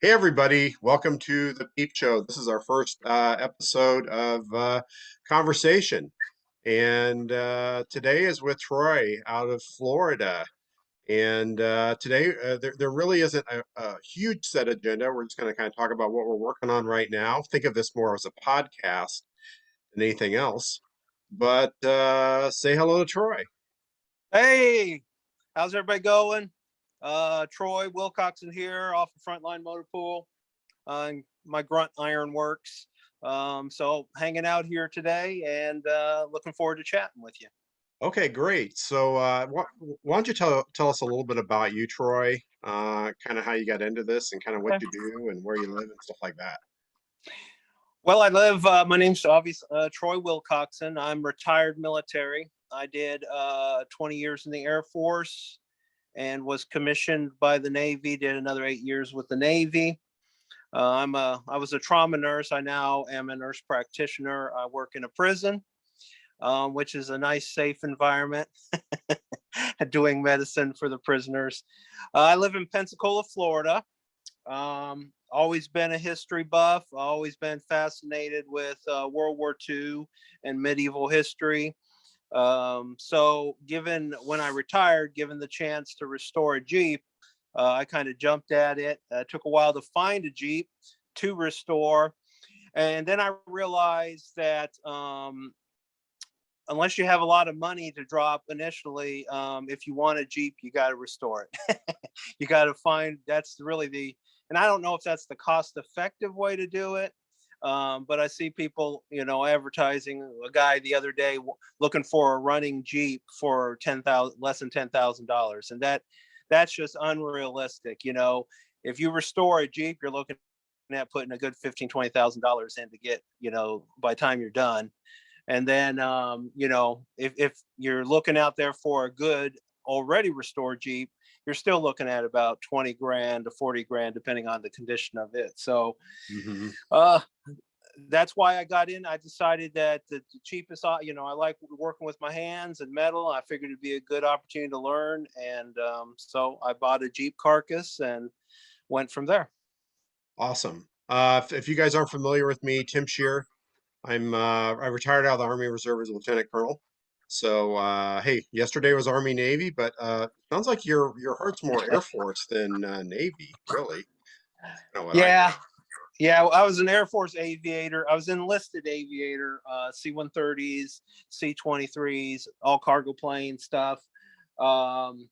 Hey everybody, welcome to the Peep Show. This is our first episode of Conversation. And today is with Troy out of Florida. And today there really isn't a huge set agenda. We're just going to kind of talk about what we're working on right now. Think of this more as a podcast than anything else. But say hello to Troy. Hey, how's everybody going? Troy Wilcoxon here off of Frontline Motor Pool. My grunt iron works. So hanging out here today and looking forward to chatting with you. Okay, great. So why don't you tell us a little bit about you, Troy? Kind of how you got into this and kind of what Okay. you do and where you live and stuff like that. Well, I live, my name's obviously Troy Wilcoxon. I'm retired military. I did 20 years in the Air Force and was commissioned by the Navy, did another 8 years with the Navy. I was a trauma nurse. I now am a nurse practitioner. I work in a prison, which is a nice, safe environment, doing medicine for the prisoners. I live in Pensacola, Florida. Always been a history buff. Always been fascinated with World War II and medieval history. So when I retired, given the chance to restore a Jeep, I kind of jumped at it. Took a while to find a Jeep to restore. And then I realized that unless you have a lot of money to drop initially, if you want a Jeep, you got to restore it. You got to find, that's really and I don't know if that's the cost effective way to do it. But I see people, advertising a guy the other day looking for a running Jeep for less than $10,000. And that's just unrealistic. If you restore a Jeep, you're looking at putting a good $15,000-$20,000 in to get, by the time you're done. And then, if you're looking out there for a good already restored Jeep, you're still looking at about 20 grand to 40 grand, depending on the condition of it. So, Mm-hmm. that's why I got in. I decided that the cheapest, I like working with my hands and metal. I figured it'd be a good opportunity to learn. And so I bought a Jeep carcass and went from there. Awesome. If you guys aren't familiar with me, Tim Shear. I retired out of the Army Reserve as a lieutenant colonel. So hey, yesterday was Army Navy, but sounds like your heart's more Air Force than Navy, really. That's kind of what I Yeah. think. Yeah, I was an Air Force aviator. I was an enlisted aviator, C-130s, C-23s, all cargo plane stuff. Um,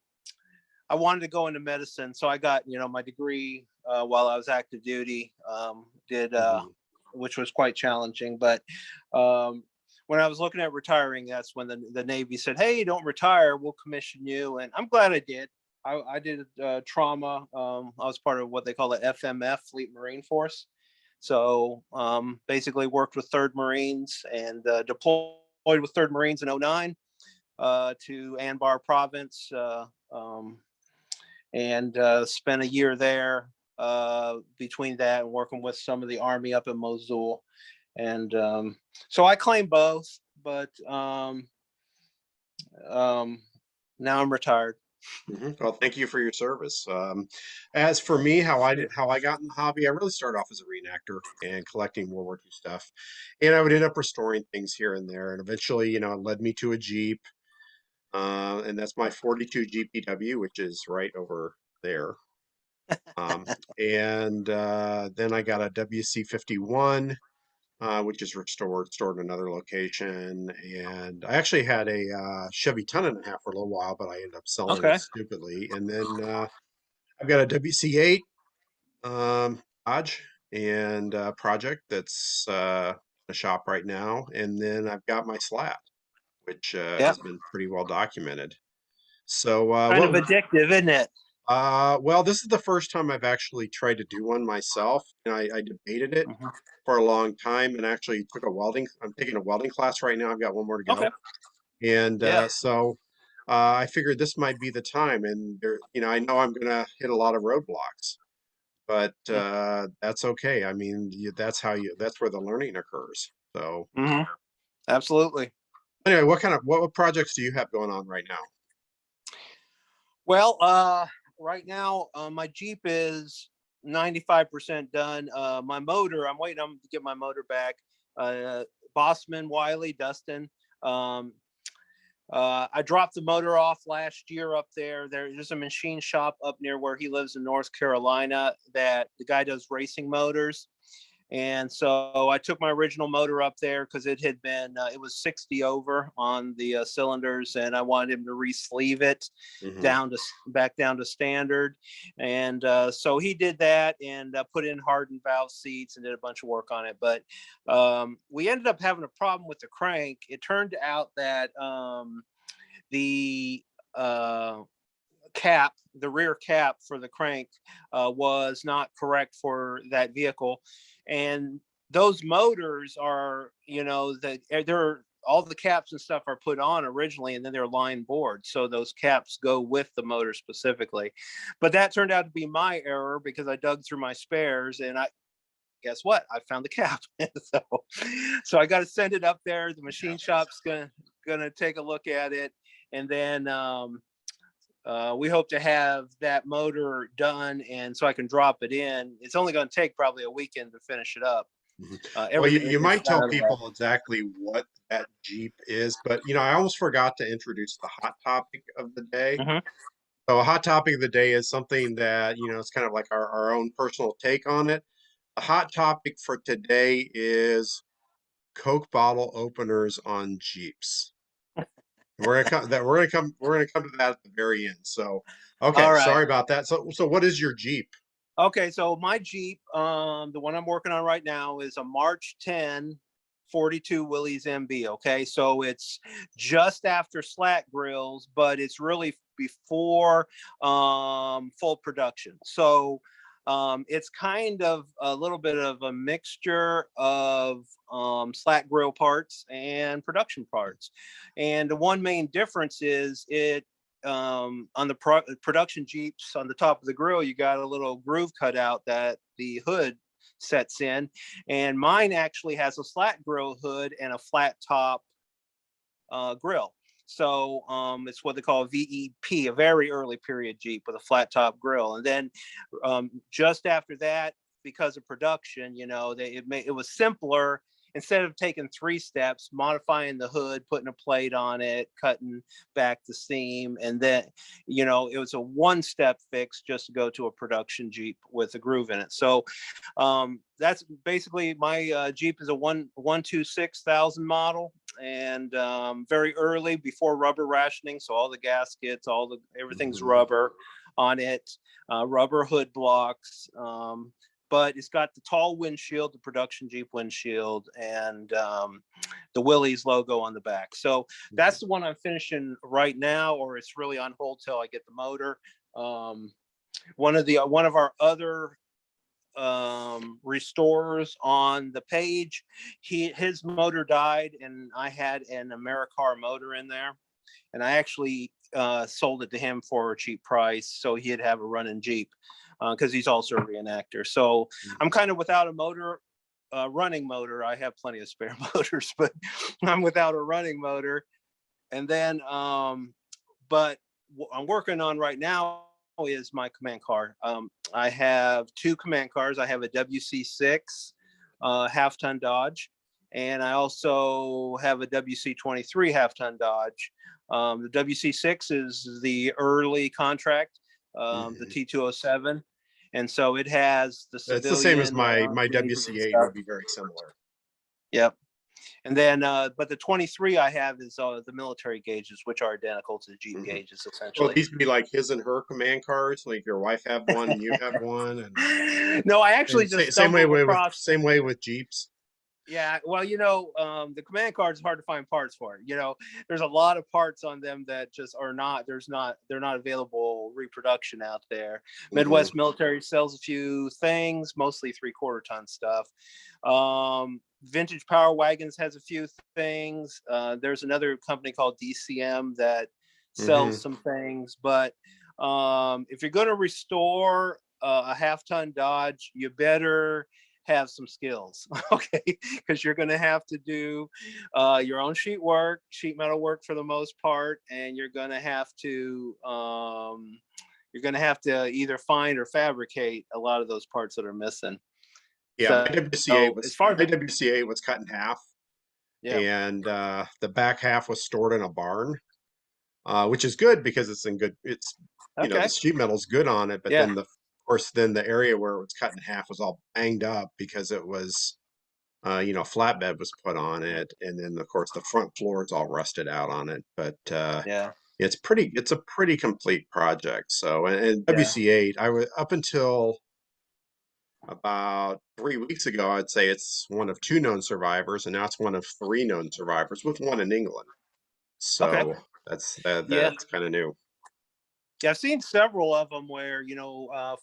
I wanted to go into medicine, so I got my degree while I was active duty. Mhm. Which was quite challenging. But when I was looking at retiring, that's when the Navy said, "Hey, don't retire. We'll commission you." And I'm glad I did. I did trauma. I was part of what they call the FMF, Fleet Marine Force. So basically worked with 3rd Marines and deployed with 3rd Marines in 2009 to Anbar Province and spent a year there between that and working with some of the Army up in Mosul. And so I claim both, but now I'm retired. Well, thank you for your service. As for me, how I got in the hobby, I really started off as a reenactor and collecting World War II stuff, and I would end up restoring things here and there, and eventually, it led me to a Jeep, and that's my 42 GPW, which is right over there. Um, and then I got a WC-51, which is stored in another location. And I actually had a Chevy ton and a half for a little while, but I ended up selling it Okay. stupidly. And then I've got a WC-8 Dodge and project that's in a shop right now. And then I've got my Slat, which Yeah. has been pretty well documented. So Kind of addictive, isn't it? well, this is the first time I've actually tried to do one myself. And I debated it Mhm. for a long time and actually took a welding. I'm taking a welding class right now. I've got one more to go. Okay. And Yeah. so I figured this might be the time. And I know I'm going to hit a lot of roadblocks, but that's okay. I mean, that's where the learning occurs. So Mm-hmm. Absolutely. anyway, what projects do you have going on right now? Well, right now my Jeep is 95% done. My motor, I'm waiting on to get my motor back. Bossman, Wiley, Dustin. Um, I dropped the motor off last year up there. There's a machine shop up near where he lives in North Carolina that the guy does racing motors. And so I took my original motor up there because it had been, it was 60 over on the cylinders, and I wanted him to re-sleeve it Hmm. back down to standard. And so he did that and put in hardened valve seats and did a bunch of work on it. But we ended up having a problem with the crank. It turned out that the cap, the rear cap for the crank, was not correct for that vehicle. And those motors are, they're all the caps and stuff are put on originally, and then they're line board. So those caps go with the motor specifically. But that turned out to be my error because I dug through my spares and I guess what? I found the cap. so so I got to send it up there. The machine shop's gonna take a look at it, and then we hope to have that motor done, and so I can drop it in. It's only going to take probably a weekend to finish it up. Hmm. Well, Everything you is might tell out of that. people exactly what that Jeep is, but I almost forgot to introduce the hot topic of the day. Mhm. So a hot topic of the day is something that, it's kind of like our own personal take on it. The hot topic for today is Coke bottle openers on Jeeps. We're gonna come to that at the very end. So, All okay, right. sorry about that. So what is your Jeep? Okay, so my Jeep, the one I'm working on right now, is a March 10 42 Willys MB. Okay, so it's just after slat grills, but it's really before full production. So it's kind of a little bit of a mixture of slat grill parts and production parts. And the one main difference is on the production Jeeps, on the top of the grill, you got a little groove cut out that the hood sets in. And mine actually has a slat grill hood and a flat top grill. So it's what they call a VEP, a very early period Jeep with a flat top grill. And then just after that, because of production, it was simpler. Instead of taking 3 steps, modifying the hood, putting a plate on it, cutting back the seam, and then, it was a 1-step fix just to go to a production Jeep with a groove in it. So that's basically my Jeep is a 126,000 model, and very early before rubber rationing. So all the gaskets, everything's Mhm. rubber on it, rubber hood blocks. But it's got the tall windshield, the production Jeep windshield, and the Willys logo on the back. So that's the one I'm finishing right now, or it's really on hold till I get the motor. One of our other restorers on the page, his motor died, and I had an Americar motor in there, and I actually sold it to him for a cheap price so he'd have a running Jeep, because he's also a reenactor. So I'm kind of without a motor, running motor. I have plenty of spare motors, but I'm without a running motor. And then but what I'm working on right now is my command car. I have 2 command cars. I have a WC6 half-ton Dodge, and I also have a WC23 half-ton Dodge. The WC6 is the early contract, the Mhm. T207, and so it has the It's the same as civilian my gauges and WC8 stuff. would be very similar. Yep. And then, but the 23 I have is the military gauges, which are identical to the Jeep Mhm. gauges, So essentially. these would be like his and her command cars, like your wife have one and you have one, No, I actually and just same stumbled way with across. Jeeps. Yeah, well, the command card is hard to find parts for it. There's a lot of parts on them that just are not. They're not available reproduction out there. Hmm. Midwest Military sells a few things, mostly 3/4 ton stuff. Vintage Power Wagons has a few things. There's another company called DCM that sells Hmm. some things, but if you're going to restore a half-ton Dodge, you better have some skills, okay? Because you're going to have to do your own sheet metal work for the most part, and you're going to have to you're going to have to either find or fabricate a lot of those parts that are missing. Yeah, So as far my as, WC8 was cut in half, yeah, and the back half was stored in a barn, which is good because it's in good. It's the okay, sheet metal's good on it, but yeah, then of course then the area where it was cut in half was all banged up because it was flatbed was put on it, and then of course the front floor is all rusted out on it. But yeah, it's a pretty complete project. So and yeah. WC8, I was up until about 3 weeks ago, I'd say it's one of two known survivors, and now it's one of three known survivors, with one in England. Okay, So yeah. that's kind of new. Yeah, I've seen several of them where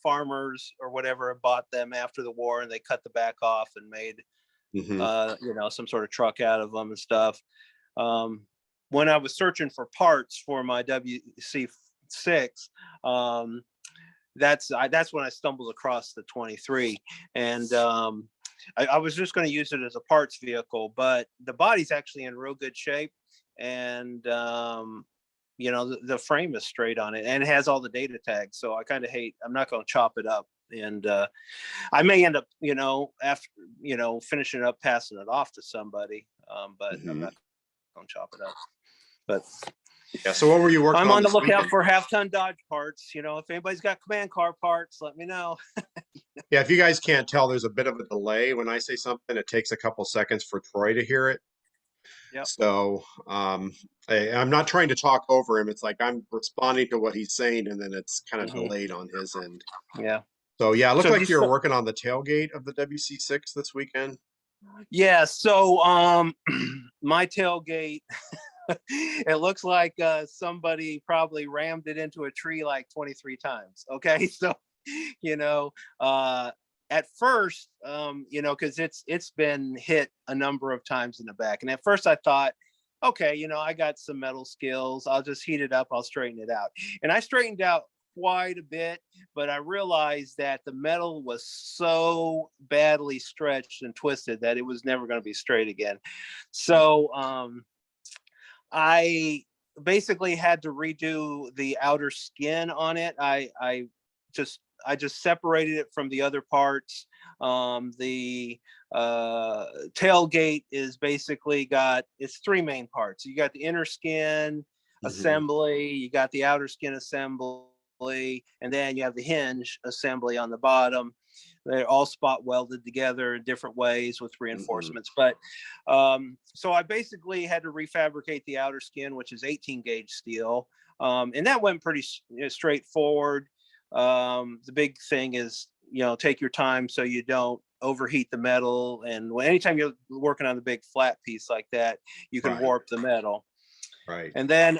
farmers or whatever have bought them after the war, and they cut the back off and made Hmm. some sort of truck out of them and stuff. Um, when I was searching for parts for my WC6, that's when I stumbled across the 23, and I was just going to use it as a parts vehicle, but the body's actually in real good shape, and the frame is straight on it, and it has all the data tags. So I kind of hate. I'm not going to chop it up, and I may end up, after finishing it up, passing it off to somebody, but I'm Hmm. not going to chop it up. But Yeah. So what were you working I'm on on the this lookout weekend? for half-ton Dodge parts. If anybody's got command car parts, let me know. Yeah, if you guys can't tell, there's a bit of a delay when I say something. It takes a couple seconds for Troy to hear it. Yep. So I'm not trying to talk over him. It's like I'm responding to what he's saying, and then it's kind of Hmm. delayed on his end. Yeah. So yeah, it looked So like you were working on the tailgate of the WC6 this weekend. yeah. So my tailgate, it looks like somebody probably rammed it into a tree like 23 times. Okay. So, you know, uh, at first, because it's been hit a number of times in the back. And at first I thought, okay, I got some metal skills. I'll just heat it up. I'll straighten it out. And I straightened out quite a bit, but I realized that the metal was so badly stretched and twisted that it was never going to be straight again. So I basically had to redo the outer skin on it. I just separated it from the other parts. The tailgate is basically it's three main parts. You got the inner skin Hmm. assembly, you got the outer skin assembly, and then you have the hinge assembly on the bottom. They're all spot welded together in different ways with Hmm. reinforcements. But so I basically had to refabricate the outer skin, which is 18 gauge steel. And that went pretty straightforward. The big thing is, take your time so you don't overheat the metal. And anytime you're working on a big flat piece like that, you can Right, warp the metal. right. And then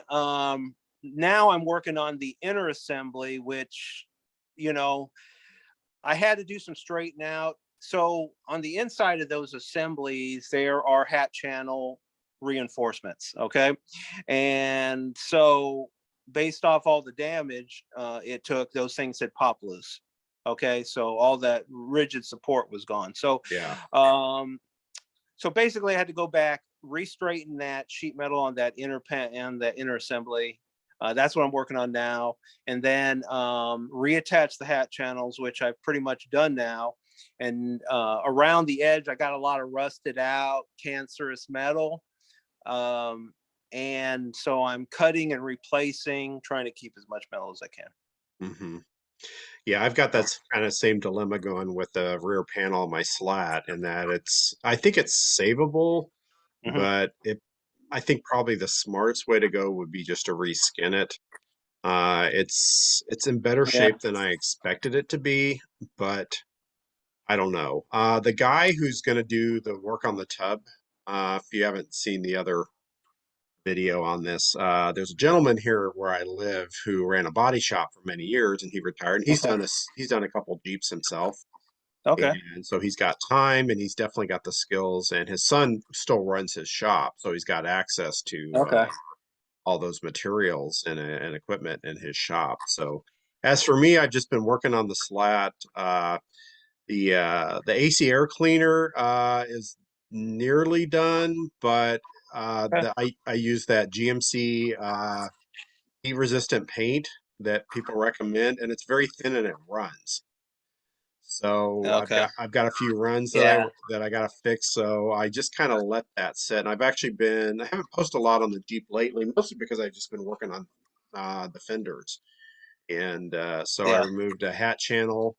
now I'm working on the inner assembly, which, you know, I had to do some straighten out. So on the inside of those assemblies, there are hat channel reinforcements. Okay. And so based off all the damage it took, those things had popped loose. Okay. So all that rigid support was gone. Yeah. So basically I had to go back, re-straighten that sheet metal on that inner pen and that inner assembly. That's what I'm working on now. And then reattach the hat channels, which I've pretty much done now. And around the edge, I got a lot of rusted out, cancerous metal. And so I'm cutting and replacing, trying to keep as much metal as I can. Hmm. Yeah, I've got that kind of same dilemma going with the rear panel of my slat, in that I think it's savable, Hmm. but I think probably the smartest way to go would be just to reskin it. It's in better Yeah. shape than I expected it to be, but I don't know. The guy who's going to do the work on the tub, if you haven't seen the other video on this, there's a gentleman here where I live who ran a body shop for many years, and he retired. And Okay. he's done a couple Jeeps himself, Okay. and so he's got time, and he's definitely got the skills. And his son still runs his shop, so he's got access to Okay. all those materials and equipment in his shop. So as for me, I've just been working on the slat. The AC air cleaner is nearly done, but Okay. I use that GMC heat resistant paint, that people recommend, and it's very thin and it runs. So Okay. I've got a few runs Yeah. that I gotta fix. So I just kind of let that sit. And I haven't posted a lot on the Jeep lately, mostly because I've just been working on the fenders. And so I Yeah. removed a hat channel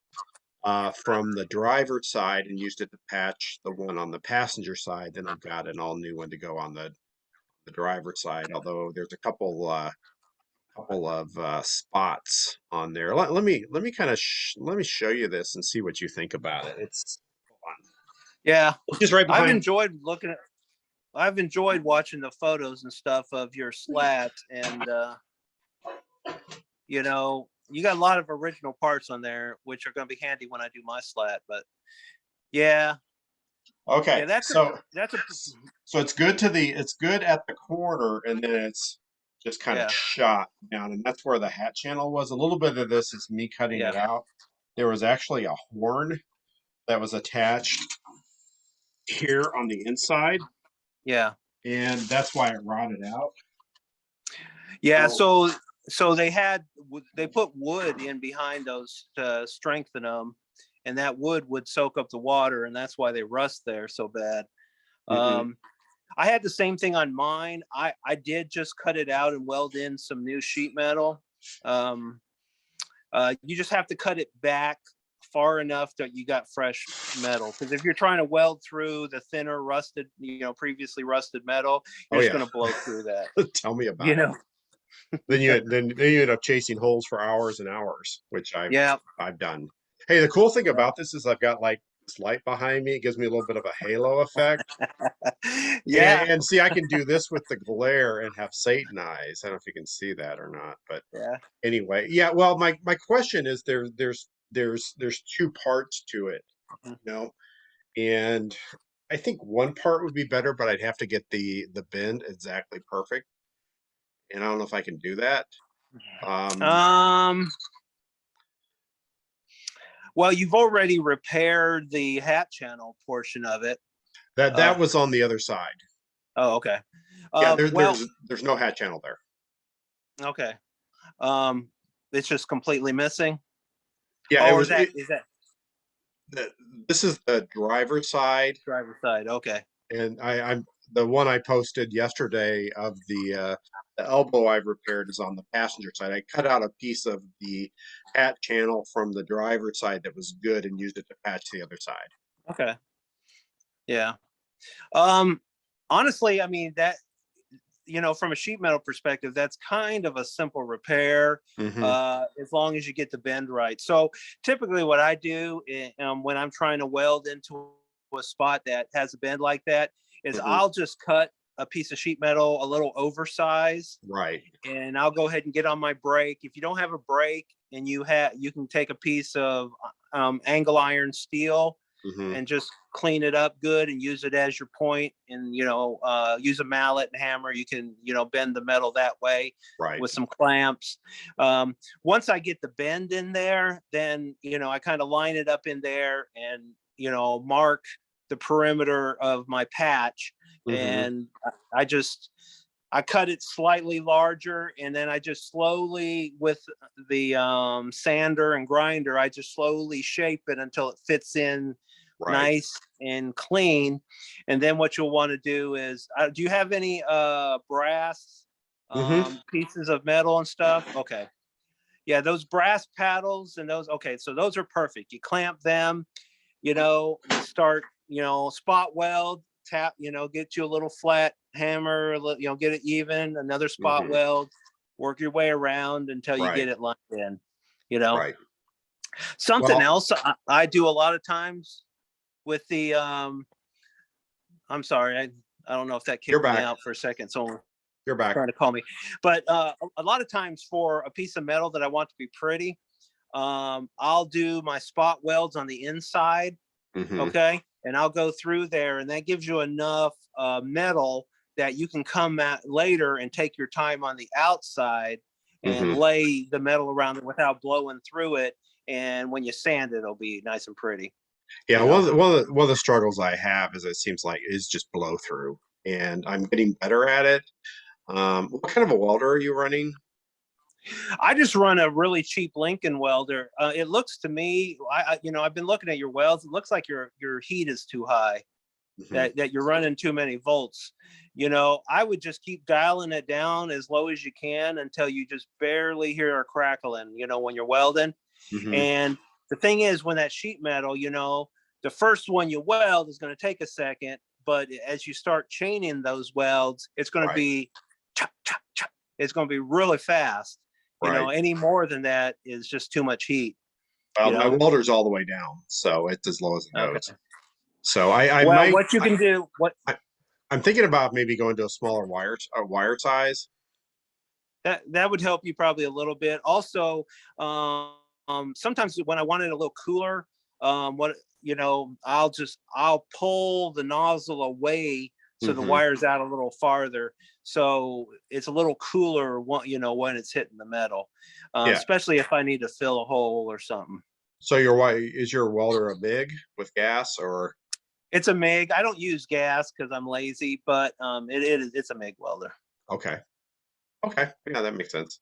from the driver's side and used it to patch the one on the passenger side. Then I've got an all new one to go on the driver's side. Although there's a couple of spots on there. Let me kind of let me show you this and see what you think about it. It's hold on. Yeah. It's just right I've behind. enjoyed looking at I've enjoyed watching the photos and stuff of your slat, and you got a lot of original parts on there which are going to be handy when I do my slat, but yeah. Okay, Yeah, that's a so it's good at the corner, and then it's just kind of yeah. shot down, and that's where the hat channel was. A little bit of this is me cutting Yeah. it out. There was actually a horn that was attached here on the inside, Yeah. and that's why it rotted out. Yeah, So, so they put wood in behind those to strengthen them, and that wood would soak up the water, and that's why they rust there so bad. mhm. Um, I had the same thing on mine. I did just cut it out and weld in some new sheet metal. Um, you just have to cut it back far enough that you got fresh metal. Because if you're trying to weld through the thinner rusted, previously rusted metal, Oh you're just yeah, going to blow through that. tell me You about it. know. Then you end up chasing holes for hours and hours, which Yeah. I've done. Hey, the cool thing about this is I've got like this light behind me. It gives me a little bit of a halo effect. Yeah. And see, I can do this with the glare and have Satan eyes. I don't know if you can see that or not, but Yeah. anyway, yeah. Well, my question is there's two parts to it, you know, and I think one part would be better, but I'd have to get the bend exactly perfect, and I don't know if I can do that. Um, Um, well, you've already repaired the hat channel portion of it. Uh, that was on the other side. oh, okay. Yeah, Well, there's no hat channel there. okay. Um, it's just completely missing. Yeah, it Oh, was it. is that The, this is the driver's side, driver's side? Okay. and I'm the one I posted yesterday of the elbow I've repaired is on the passenger side. I cut out a piece of the hat channel from the driver's side that was good and used it to patch the other side. Okay. Yeah. Um, honestly, I mean that from a sheet metal perspective, that's kind of a simple repair, Hmm. as long as you get the bend right. So typically, what I do when I'm trying to weld into a spot that has a bend like that is Hmm. I'll just cut a piece of sheet metal a little oversized, Right. and I'll go ahead and get on my brake. If you don't have a brake and you can take a piece of angle iron steel Hmm. and just clean it up good and use it as your point, and use a mallet and hammer. You can bend the metal that way Right. with some clamps. Once I get the bend in there, then I kind of line it up in there and mark the perimeter of my patch, Hmm. and I cut it slightly larger, and then I just slowly, with the sander and grinder, I just slowly shape it until it fits in Right. nice and clean. And then what you'll want to do is, do you have any brass Hmm. pieces of metal and stuff? Okay. Yeah, those brass paddles and those, okay, so those are perfect. You clamp them, you start, spot weld, tap, get you a little flat hammer, get it even, another spot Hmm. weld, work your way around until you Right. get it lined in, you know. Right. Something Well, else I do a lot of times with the I'm sorry, I don't know if that you're kicked me back. out for a second. Someone You're was back. trying to call me. But a lot of times for a piece of metal that I want to be pretty, I'll do my spot welds on the inside. Hmm. Okay. And I'll go through there, and that gives you enough metal that you can come at later and take your time on the outside and Hmm. lay the metal around it without blowing through it. And when you sand it, it'll be nice and pretty, Yeah, you know. one of the struggles I have is it seems like is just blow through, and I'm getting better at it. What kind of a welder are you running? I just run a really cheap Lincoln welder. It looks to me, I've been looking at your welds. It looks like your heat is too high. Mhm. That you're running too many volts. I would just keep dialing it down as low as you can until you just barely hear a crackling. When you're welding. Mhm. And the thing is, when that sheet metal, the first one you weld is going to take a second, but as you start chaining those welds, it's going to Right. be chop, chop, chop. It's going to be really fast. Right. Any more than that is just too much heat, Well, you my know? welder's all the way down, so it's as low as it goes. Okay. So I Well, might what you can do, I, I'm thinking about maybe going to a smaller wire size. that would help you probably a little bit. Also, sometimes when I want it a little cooler, what I'll pull the nozzle away so the Hmm. wire's out a little farther, so it's a little cooler when it's hitting the metal, Yeah. especially if I need to fill a hole or something. So is your welder a MIG with gas or It's a MIG. I don't use gas because I'm lazy, but it's a MIG welder. okay? Okay. Yeah, that makes sense.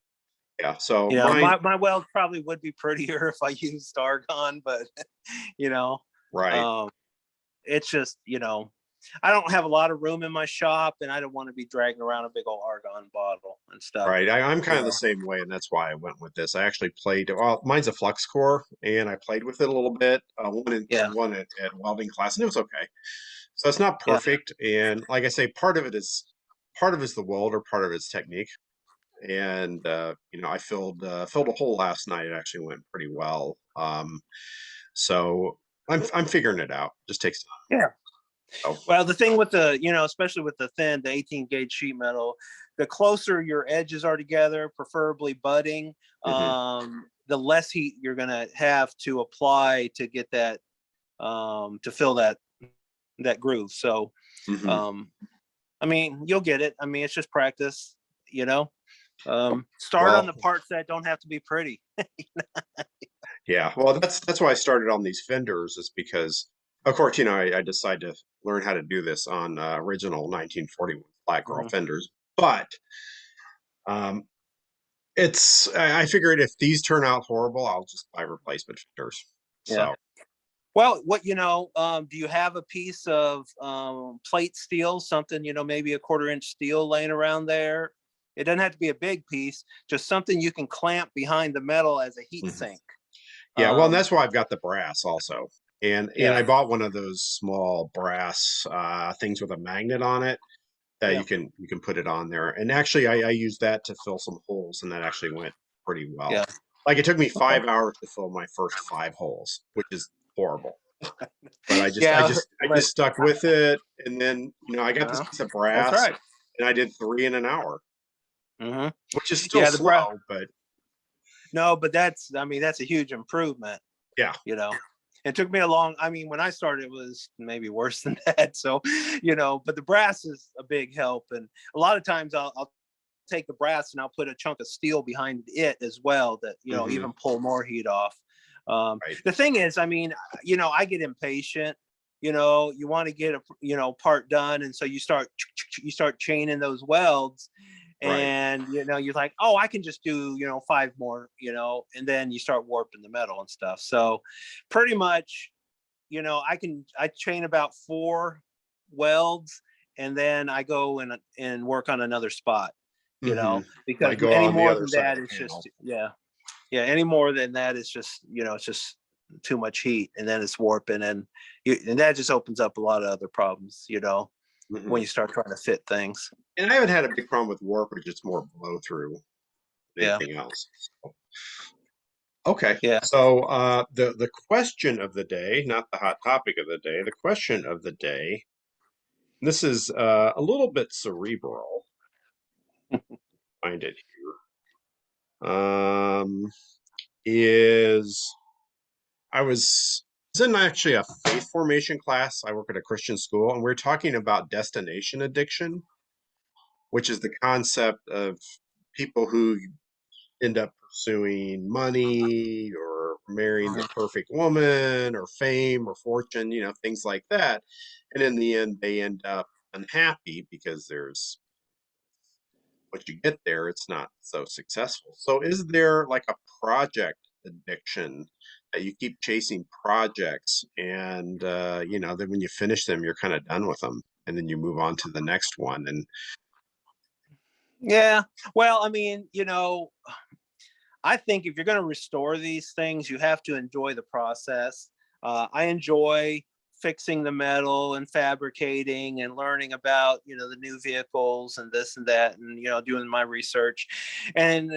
Yeah. So mine, My weld probably would be prettier if I used argon, but you know, right. um, it's just I don't have a lot of room in my shop, and I don't want to be dragging around a big old argon bottle and stuff. Right. I'm You kind of the know, same way, and that's why I went with this. I actually played, well, mine's a flux core, and I played with it a little bit, yeah, one at welding class, and it was okay. So it's not yeah, perfect. And like I say, part of it is the welder, part of it's technique. And I filled a hole last night. It actually went pretty well. So I'm figuring it out. Just takes time. yeah. So, Well, the thing with especially with the 18 gauge sheet metal, the closer your edges are together, preferably budding, mhm, the less heat you're going to have to apply to get that to fill that groove. So, mhm. um, I mean, you'll get it. I mean, it's just practice, you know. Start on Well, the parts that don't have to be pretty. yeah. Well, that's why I started on these fenders is because, of course, I decided to learn how to do this on original 1941 flat girl Mhm. fenders. But um, I figured if these turn out horrible, I'll just buy replacement fenders. Yeah. So Well, do you have a piece of plate steel, something, maybe a 1/4 inch steel laying around there? It doesn't have to be a big piece, just something you can clamp behind the metal as a heat mhm. sink. Yeah, well, and Um, that's why I've got the brass also. And yeah, I bought one of those small brass things with a magnet on it that yeah. you can put it on there. And actually, I used that to fill some holes, and that actually went pretty Yeah. well. Like it took me Okay. 5 hours to fill my first 5 holes, which is horrible. But Yeah. I But just stuck with it, and then I got this piece of that's brass, right. and I did three in an hour, Hmm. which is still Yeah, the brass. slow, but No, but I mean, that's a huge improvement. yeah. you know it took me I mean, when I started it was maybe worse than that, so but the brass is a big help, and a lot of times I'll take the brass and I'll put a chunk of steel behind it as well that Hmm. even pull more heat off. Right. The thing is, I mean, I get impatient. You want to get a part done, and so you start chaining those welds, Right. and you're like, oh, I can just do 5 more, and then you start warping the metal and stuff. So pretty much, I chain about 4 welds, and then I go and work on another spot, Hmm. because Like go any on the more other than side of that the it's panel. just, yeah, any more than that it's just, it's just too much heat, and then it's warping, and that just opens up a lot of other problems, when Hmm. you start trying to fit things. And I haven't had a big problem with warpage. It's more blow through than Yeah. anything else. So, okay. Yeah. So the question of the day, not the hot topic of the day, the question of the day. This is a little bit cerebral. Find it here. Is I was in actually a faith formation class. I work at a Christian school, and we're talking about destination addiction, which is the concept of people who end up pursuing money or marrying the perfect woman or fame or fortune, things like that. And in the end, they end up unhappy because there's once you get there, it's not so successful. So is there like a project addiction that you keep chasing projects and then when you finish them, you're kind of done with them and then you move on to the next one and Yeah. Well, I mean, I think if you're going to restore these things, you have to enjoy the process. I enjoy fixing the metal and fabricating and learning about the new vehicles and this and that, and doing my research, and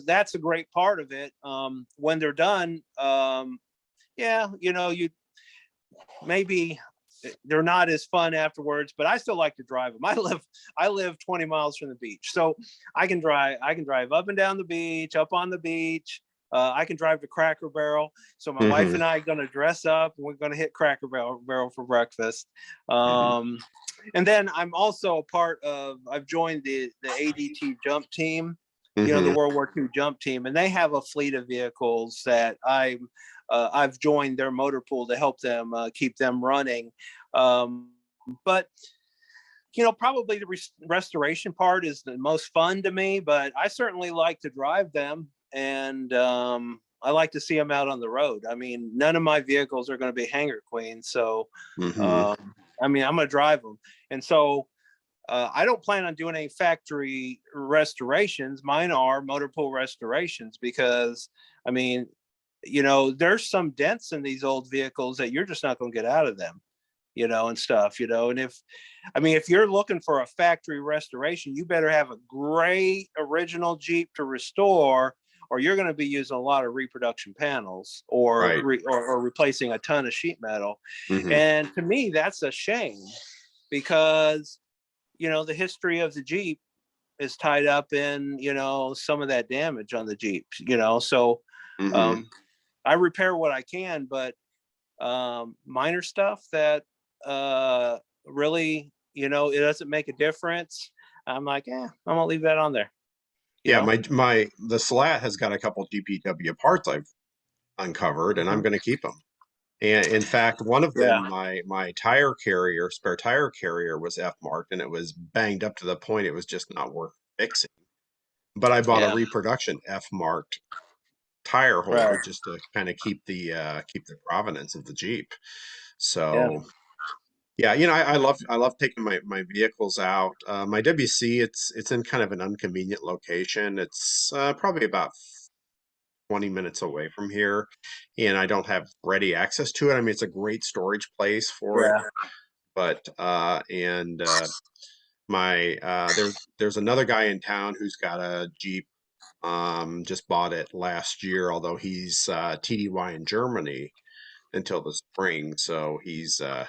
that's a great part of it. When they're done, yeah, you maybe they're not as fun afterwards, but I still like to drive them. I live 20 miles from the beach, so I can drive up and down the beach, up on the beach. I can drive to Cracker Barrel. So my wife hmm and I are going to dress up and we're going to hit Cracker Barrel for breakfast. hmm And then I've joined the ADT jump team, the hmm World War II jump team, and they have a fleet of vehicles that I've joined their motor pool to help them keep them running. Um, but probably the restoration part is the most fun to me, but I certainly like to drive them, and I like to see them out on the road. I mean, none of my vehicles are going to be hangar queens, so hmm I mean, I'm going to drive them, and so I don't plan on doing any factory restorations. Mine are motor pool restorations because, I mean, there's some dents in these old vehicles that you're just not going to get out of them, and stuff, and if you're looking for a factory restoration, you better have a great original Jeep to restore, or you're going to be using a lot of reproduction panels or, right. or replacing a ton of sheet metal. hmm And to me, that's a shame because, the history of the Jeep is tied up in, some of that damage on the Jeep, so hmm um, I repair what I can, but minor stuff that really, it doesn't make a difference. I'm like, I'm gonna leave that on there. You Yeah, know? the Slat has got a couple GPW parts I've uncovered, and I'm Mhm. going to keep them. And in fact, one of them, Yeah, my tire carrier, spare tire carrier, was F marked, and it was banged up to the point it was just not worth fixing. But I bought a yeah, reproduction F marked tire holder right, just to kind of keep the provenance of the Jeep. yeah, So yeah, I love taking my vehicles out. My WC, it's in kind of an inconvenient location. It's probably about 20 minutes away from here, and I don't have ready access to it. I mean, it's a great storage place for it, yeah. but and my there's another guy in town who's got a Jeep. Just bought it last year, although he's TDY in Germany until the spring. So it's the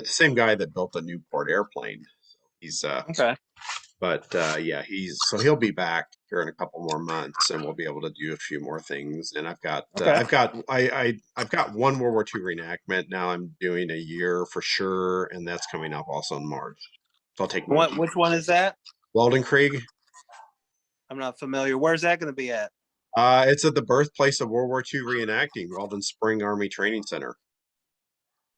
same guy that built the Newport airplane. He's Okay, but yeah, he'll be back here in a couple more months, and we'll be able to do a few more things. And okay. I've got one World War II reenactment. Now I'm doing a year for sure, and that's coming up also in March. So I'll take more Which one details. is that? Weldon Krieg. I'm not familiar. Where's that going to be at? It's at the birthplace of World War II reenacting, Weldon Spring Army Training Center,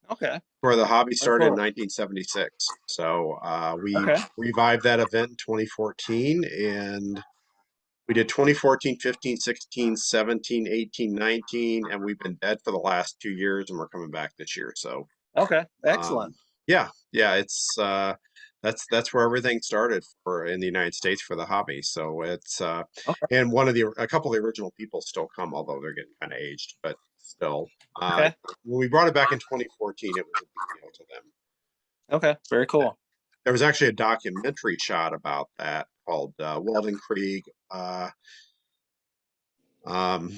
Okay, where the hobby very started in cool. 1976. So we Okay, revived that event in 2014, and we did 2014, 15, 16, 17, 18, 19, and we've been dead for the last 2 years, and we're coming back this year. So, okay, excellent. um, yeah, it's that's where everything started for in the United States for the hobby. So Okay, and a couple of the original people still come, although they're getting kind of aged, but still, okay, when we brought it back in 2014, it was a big deal to them. okay, very cool. There was actually a documentary shot about that called Weldon Krieg. Um,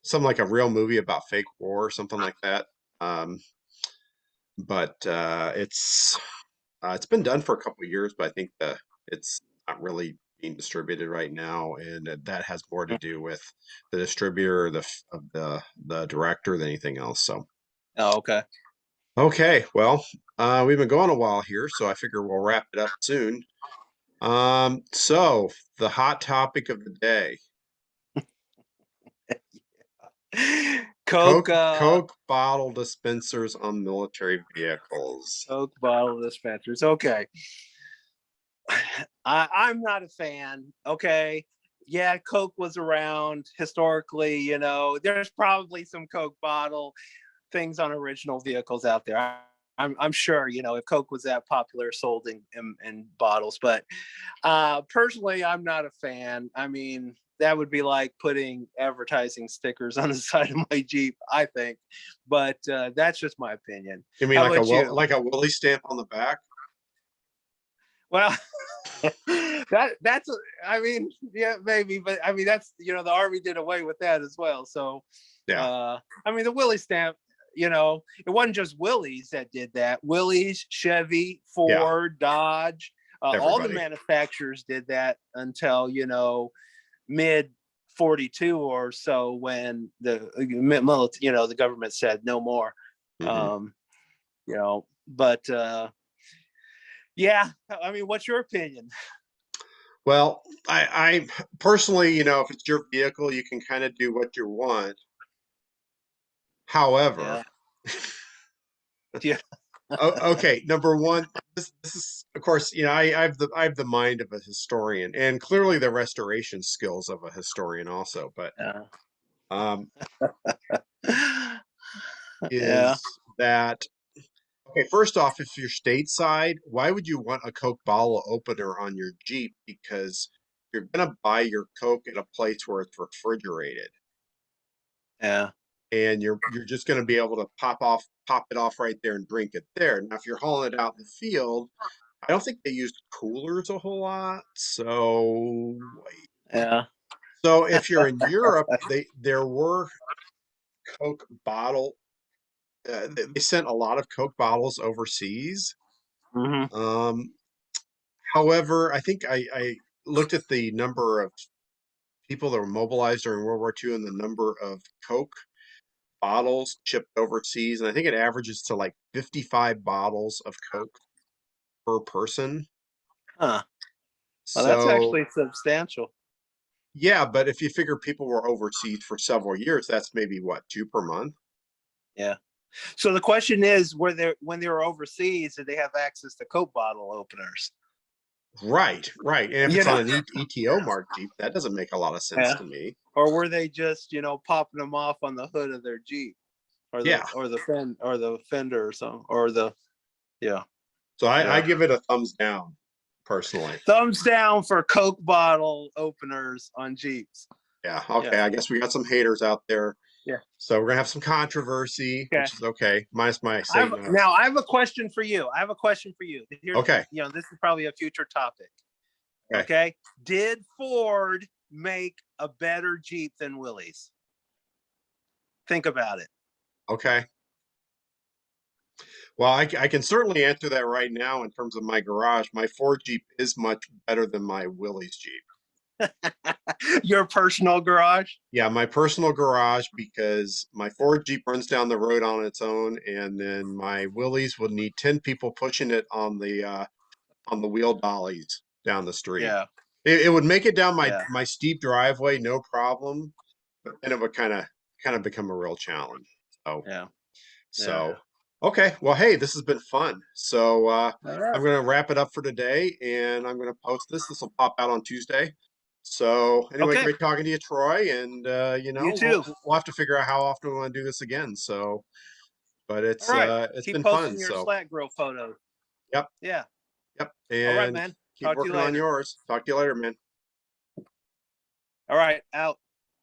Something like a real movie about fake war or something like that. Um, but it's been done for a couple of years, but I think it's not really being distributed right now, and that has more to do with the distributor, of the director than anything else. So Oh, okay. okay, well, we've been going a while here, so I figure we'll wrap it up soon. So the hot topic of the day. Coke, Coke bottle dispensers on military vehicles. Coke bottle dispensers. Okay. I'm not a fan. Okay. Yeah, Coke was around historically, there's probably some Coke bottle things on original vehicles out there. I'm sure, if Coke was that popular, sold in bottles. But personally, I'm not a fan. I mean, that would be like putting advertising stickers on the side of my Jeep, I think. But that's just my opinion. You mean How like about you? like a Willie stamp on the back? Well, that's I mean, yeah, maybe, but I mean that's the army did away with that as well. So Yeah, I mean the Willie stamp, it wasn't just Willys that did that. Willys, Chevy, yeah, Ford, Dodge, all the everybody. manufacturers did that until mid 42 or so, when the government said no more. Hmm. um but yeah, I mean, what's your opinion? Well, I personally, if it's your vehicle, you can kind of do what you want. However, Yeah. Yeah. okay, number one, this is, of course, I have the mind of a historian, and clearly the restoration skills of a historian also. But Yeah. um, Yeah. is that okay? First off, if you're stateside, why would you want a Coke bottle opener on your Jeep? Because you're gonna buy your Coke at a place where it's refrigerated, Yeah. and you're just going to be able to pop it off right there and drink it there. Now, if you're hauling it out in the field, I don't think they used coolers a whole lot. Yeah. So if you're in Europe, there were Coke bottle. They sent a lot of Coke bottles overseas. Hmm. Um, However, I think I looked at the number of people that were mobilized during World War II and the number of Coke bottles shipped overseas, and I think it averages to like 55 bottles of Coke per person. Huh. Well, that's So, actually substantial. yeah, but if you figure people were overseas for several years, that's maybe what, two per month? Yeah. So the question is, when they were overseas, did they have access to Coke bottle openers? Right, right. And if You it's know. on an ETO mark Jeep, that doesn't make a lot of sense Yeah. to me. Or were they just popping them off on the hood of their Jeep, or Yeah. the fender or something, or the yeah. So I Yeah. give it a thumbs down personally. Thumbs down for Coke bottle openers on Jeeps. Yeah. Okay. Yeah. I guess we got some haters out there. Yeah. So we're gonna have some controversy, Okay. which is okay, minus my saying no. I have a question for you. I have a question for you. Here's, Okay. this is probably a future topic. Okay. Okay. Did Ford make a better Jeep than Willys? Think about it. Okay. Well, I can certainly answer that right now in terms of my garage. My Ford Jeep is much better than my Willys Jeep. Your personal garage? Yeah, my personal garage, because my Ford Jeep runs down the road on its own, and then my Willys would need 10 people pushing it on the wheel dollies down the street. Yeah. It would make it down Yeah. my steep driveway, no problem, but then it would kind of become a real challenge. So Yeah. Yeah. So, okay. Well, hey, this has been fun. So, All I'm right. going to wrap it up for today, and I'm going to post this. This will pop out on Tuesday. So, anyway, Okay. great talking to you, Troy. And, You too. we'll have to figure out how often we want to do this again. So, but All right. it's Keep been fun. posting your So, Slack grill photos. yep, Yeah. yep. All right, And man. keep Talk to you working on later. yours. Talk to you later, man. All right. Out.